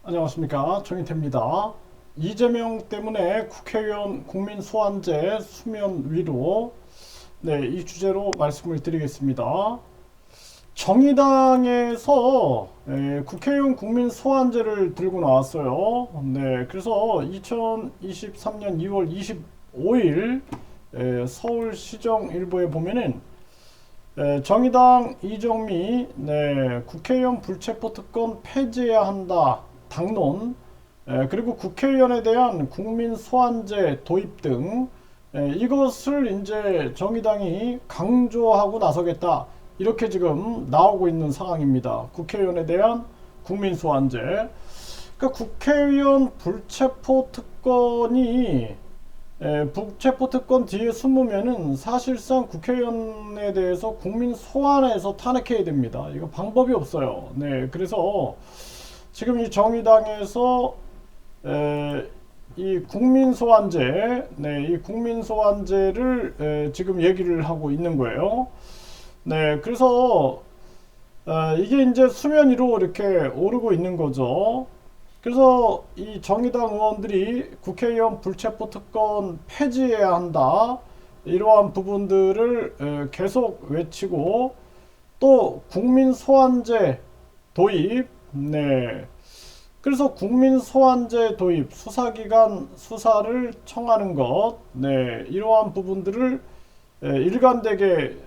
안녕하십니까, 정인태입니다. 이재명 때문에 국회의원 국민소환제 수면 위로, 이 주제로 말씀을 드리겠습니다. 정의당에서 국회의원 국민소환제를 들고 나왔어요. 그래서 2023년 2월 25일 서울시정 일보에 보면은 정의당 이정미 국회의원 불체포 특권 폐지해야 한다 당론, 그리고 국회의원에 대한 국민 소환제 도입 등 이것을 이제 정의당이 강조하고 나서겠다, 이렇게 지금 나오고 있는 상황입니다. 국회의원에 대한 국민 소환제. 그러니까 국회의원 불체포 특권이 불체포 특권 뒤에 숨으면은 사실상 국회의원에 대해서 국민 소환해서 탄핵해야 됩니다. 이거 방법이 없어요. 그래서 지금 이 정의당에서 이 국민소환제, 이 국민소환제를 지금 얘기를 하고 있는 거예요. 그래서 이게 이제 수면 위로 이렇게 오르고 있는 거죠. 그래서 이 정의당 의원들이 국회의원 불체포 특권 폐지해야 한다, 이러한 부분들을 계속 외치고, 또 국민소환제 도입, 그래서 국민소환제 도입, 수사기관 수사를 청하는 것, 이러한 부분들을 일관되게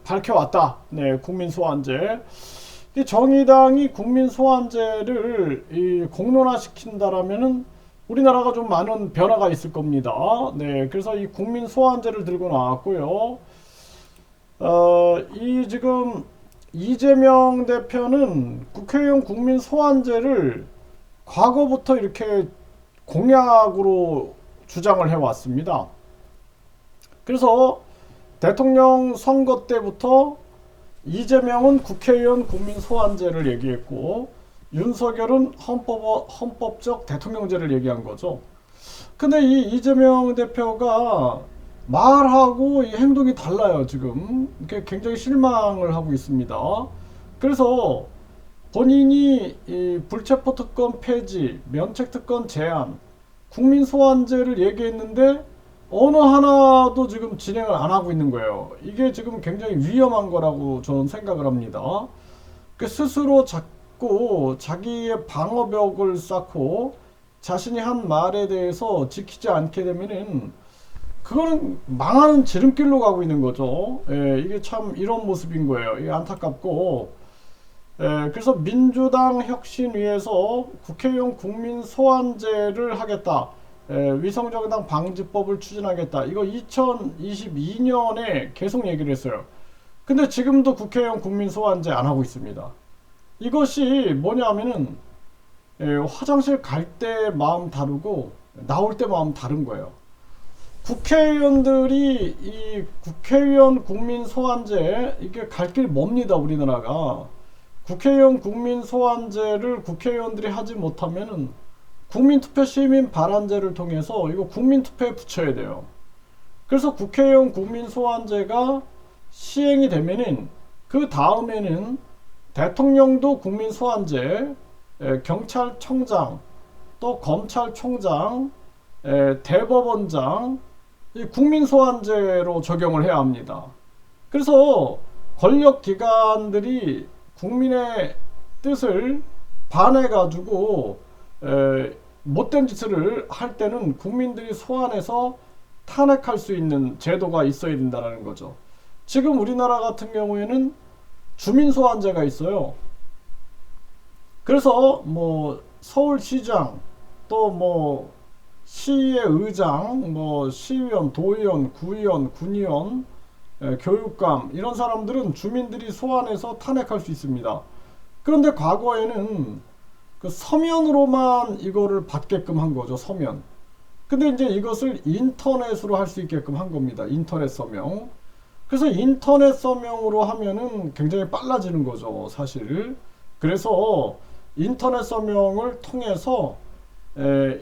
밝혀왔다. 국민소환제. 이 정의당이 국민소환제를 공론화시킨다라면은 우리나라가 좀 많은 변화가 있을 겁니다. 그래서 이 국민소환제를 들고 나왔고요. 이 지금 이재명 대표는 국회의원 국민 소환제를 과거부터 이렇게 공약으로 주장을 해왔습니다. 그래서 대통령 선거 때부터 이재명은 국회의원 국민 소환제를 얘기했고, 윤석열은 헌법적 대통령제를 얘기한 거죠. 근데 이 이재명 대표가 말하고 이 행동이 달라요, 지금. 굉장히 실망을 하고 있습니다. 그래서 본인이 이 불체포 특권 폐지, 면책 특권 제한, 국민 소환제를 얘기했는데 어느 하나도 지금 진행을 안 하고 있는 거예요. 이게 지금 굉장히 위험한 거라고 저는 생각을 합니다. 스스로 자꾸 자기의 방어벽을 쌓고 자신이 한 말에 대해서 지키지 않게 되면은 그거는 망하는 지름길로 가고 있는 거죠. 이게 참 이런 모습인 거예요. 이게 안타깝고, 그래서 민주당 혁신위에서 국회의원 국민 소환제를 하겠다, 위성정당 방지법을 추진하겠다, 이거 2022년에 계속 얘기를 했어요. 근데 지금도 국회의원 국민 소환제 안 하고 있습니다. 이것이 뭐냐면은 화장실 갈 때 마음 다르고 나올 때 마음 다른 거예요. 국회의원들이 이 국회의원 국민 소환제, 이게 갈 길 멉니다, 우리나라가. 국회의원 국민 소환제를 국회의원들이 하지 못하면은 국민투표 시민 발안제를 통해서 이거 국민투표에 붙여야 돼요. 그래서 국회의원 국민 소환제가 시행이 되면은 그 다음에는 대통령도 국민 소환제, 경찰청장, 또 검찰총장, 대법원장, 국민소환제로 적용을 해야 합니다. 그래서 권력기관들이 국민의 뜻을 반해가지고 못된 짓을 할 때는 국민들이 소환해서 탄핵할 수 있는 제도가 있어야 된다는 거죠. 지금 우리나라 같은 경우에는 주민소환제가 있어요. 그래서 뭐 서울시장, 또 시의 의장, 시의원, 도의원, 구의원, 군의원, 교육감, 이런 사람들은 주민들이 소환해서 탄핵할 수 있습니다. 그런데 과거에는 그 서면으로만 이거를 받게끔 한 거죠, 서면. 근데 이제 이것을 인터넷으로 할 수 있게끔 한 겁니다. 인터넷 서명. 그래서 인터넷 서명으로 하면은 굉장히 빨라지는 거죠, 사실. 그래서 인터넷 서명을 통해서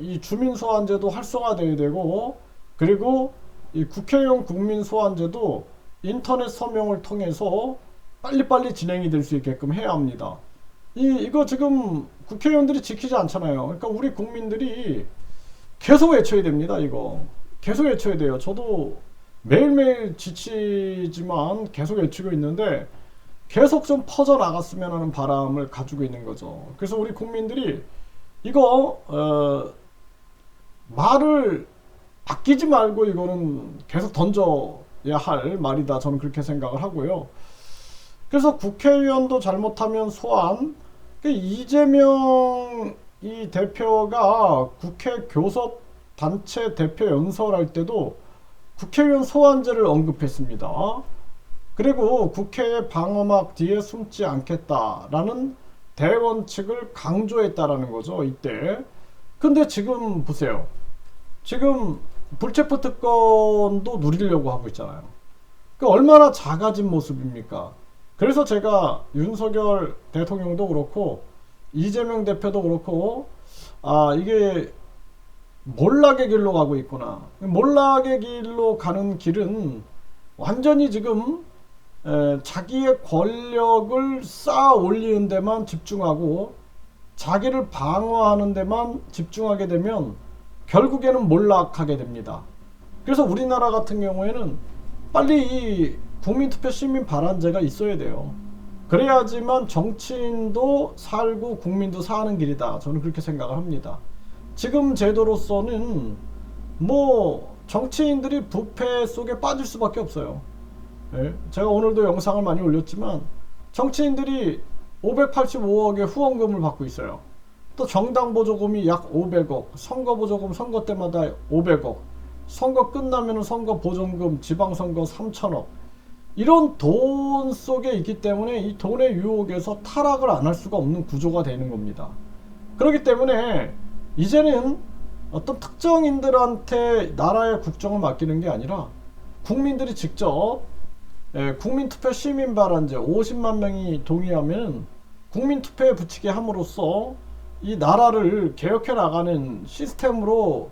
이 주민소환제도 활성화돼야 되고, 그리고 이 국회의원 국민소환제도 인터넷 서명을 통해서 빨리빨리 진행이 될 수 있게끔 해야 합니다. 이거 지금 국회의원들이 지키지 않잖아요. 그러니까 우리 국민들이 계속 외쳐야 됩니다. 이거 계속 외쳐야 돼요. 저도 매일매일 지치지만 계속 외치고 있는데 계속 좀 퍼져나갔으면 하는 바람을 가지고 있는 거죠. 그래서 우리 국민들이 이거 말을 아끼지 말고 이거는 계속 던져야 할 말이다. 저는 그렇게 생각을 하고요. 그래서 국회의원도 잘못하면 소환, 이재명 이 대표가 국회 교섭 단체 대표 연설할 때도 국회의원 소환제를 언급했습니다. 그리고 국회의 방어막 뒤에 숨지 않겠다라는 대원칙을 강조했다라는 거죠, 이때. 근데 지금 보세요. 지금 불체포 특권도 누리려고 하고 있잖아요. 그 얼마나 작아진 모습입니까? 그래서 제가 윤석열 대통령도 그렇고 이재명 대표도 그렇고 이게 몰락의 길로 가고 있구나. 몰락의 길로 가는 길은 완전히 지금 자기의 권력을 쌓아 올리는 데만 집중하고 자기를 방어하는 데만 집중하게 되면 결국에는 몰락하게 됩니다. 그래서 우리나라 같은 경우에는 빨리 이 국민투표 시민 발안제가 있어야 돼요. 그래야지만 정치인도 살고 국민도 사는 길이다. 저는 그렇게 생각을 합니다. 지금 제도로서는 뭐 정치인들이 부패 속에 빠질 수밖에 없어요. 제가 오늘도 영상을 많이 올렸지만 정치인들이 585억의 후원금을 받고 있어요. 또 정당 보조금이 약 500억, 선거 보조금 선거 때마다 500억, 선거 끝나면 선거 보조금 지방선거 3천억, 이런 돈 속에 있기 때문에 이 돈의 유혹에서 타락을 안 할 수가 없는 구조가 되는 겁니다. 그렇기 때문에 이제는 어떤 특정인들한테 나라의 국정을 맡기는 게 아니라 국민들이 직접 국민투표 시민발안제 50만 명이 동의하면 국민투표에 붙이게 함으로써 이 나라를 개혁해 나가는 시스템으로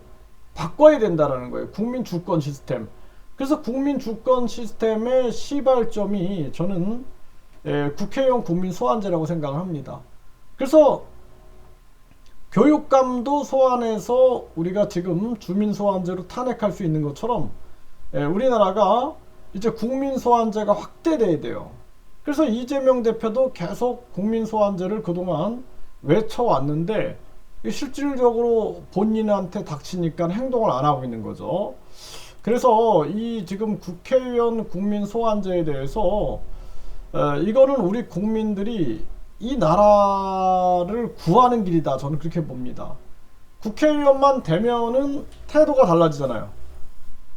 바꿔야 된다는 거예요. 국민주권 시스템. 그래서 국민주권 시스템의 시발점이 저는 국회의원 국민소환제라고 생각을 합니다. 그래서 교육감도 소환해서 우리가 지금 주민소환제로 탄핵할 수 있는 것처럼 우리나라가 이제 국민소환제가 확대돼야 돼요. 그래서 이재명 대표도 계속 국민소환제를 그동안 외쳐왔는데 실질적으로 본인한테 닥치니까 행동을 안 하고 있는 거죠. 그래서 이 지금 국회의원 국민소환제에 대해서 이거는 우리 국민들이 이 나라를 구하는 길이다. 저는 그렇게 봅니다. 국회의원만 되면은 태도가 달라지잖아요.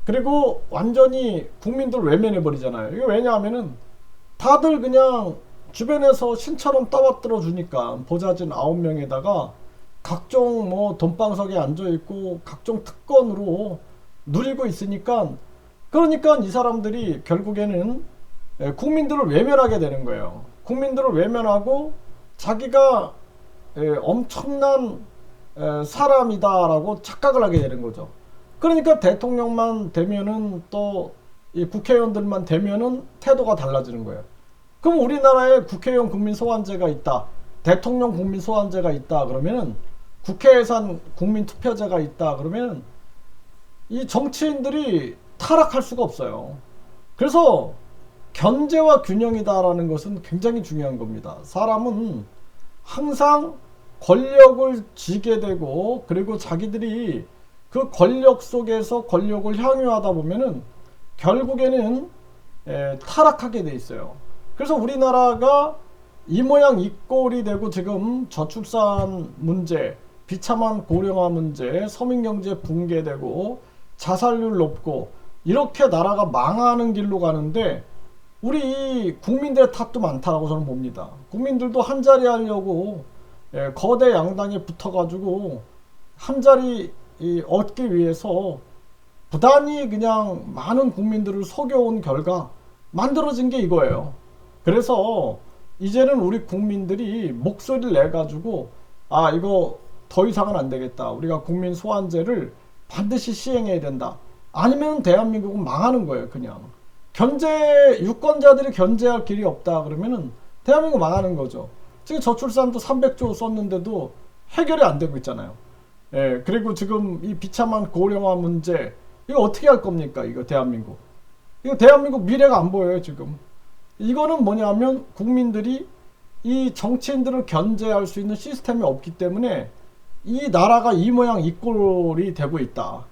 그리고 완전히 국민들 외면해 버리잖아요. 이게 왜냐하면은 다들 그냥 주변에서 신처럼 떠받들어 주니까 보좌진 9명에다가 각종 뭐 돈방석에 앉아 있고 각종 특권으로 누리고 있으니까, 그러니까 이 사람들이 결국에는 국민들을 외면하게 되는 거예요. 국민들을 외면하고 자기가 엄청난 사람이다라고 착각을 하게 되는 거죠. 그러니까 대통령만 되면은 또 이 국회의원들만 되면은 태도가 달라지는 거예요. 그럼 우리나라에 국회의원 국민소환제가 있다, 대통령 국민소환제가 있다 그러면은, 국회 예산 국민투표제가 있다 그러면 이 정치인들이 타락할 수가 없어요. 그래서 견제와 균형이다라는 것은 굉장히 중요한 겁니다. 사람은 항상 권력을 쥐게 되고, 그리고 자기들이 그 권력 속에서 권력을 향유하다 보면은 결국에는 타락하게 돼 있어요. 그래서 우리나라가 이 모양 이 꼴이 되고 지금 저출산 문제, 비참한 고령화 문제, 서민경제 붕괴되고 자살률 높고 이렇게 나라가 망하는 길로 가는데 우리 국민들의 탓도 많다라고 저는 봅니다. 국민들도 한자리 하려고 거대 양당에 붙어가지고 한자리 얻기 위해서 부단히 그냥 많은 국민들을 속여온 결과 만들어진 게 이거예요. 그래서 이제는 우리 국민들이 목소리를 내가지고 이거 더 이상은 안 되겠다, 우리가 국민 소환제를 반드시 시행해야 된다, 아니면 대한민국은 망하는 거예요. 그냥 유권자들이 견제할 길이 없다 그러면은 대한민국 망하는 거죠. 지금 저출산도 300조 썼는데도 해결이 안 되고 있잖아요. 예, 그리고 지금 이 비참한 고령화 문제, 이거 어떻게 할 겁니까? 이거 대한민국. 이거 대한민국 미래가 안 보여요, 지금. 이거는 뭐냐면 국민들이 이 정치인들을 견제할 수 있는 시스템이 없기 때문에 이 나라가 이 모양 이 꼴이 되고 있다.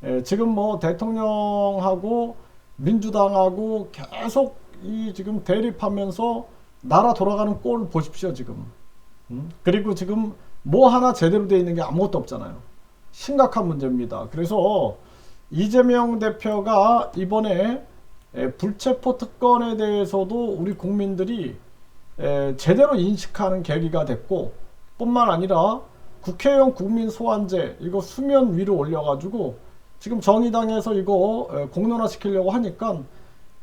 예, 지금 뭐 대통령하고 민주당하고 계속 이 지금 대립하면서 나라 돌아가는 꼴 보십시오, 지금. 그리고 지금 뭐 하나 제대로 돼 있는 게 아무것도 없잖아요. 심각한 문제입니다. 그래서 이재명 대표가 이번에 불체포 특권에 대해서도 우리 국민들이 제대로 인식하는 계기가 됐고, 뿐만 아니라 국회의원 국민 소환제 이거 수면 위로 올려가지고 지금 정의당에서 이거 공론화 시키려고 하니까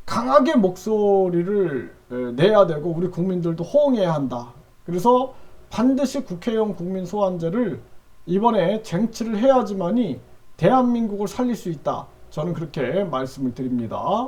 강하게 목소리를 내야 되고 우리 국민들도 호응해야 한다. 그래서 반드시 국회의원 국민 소환제를 이번에 쟁취를 해야지만이 대한민국을 살릴 수 있다. 저는 그렇게 말씀을 드립니다.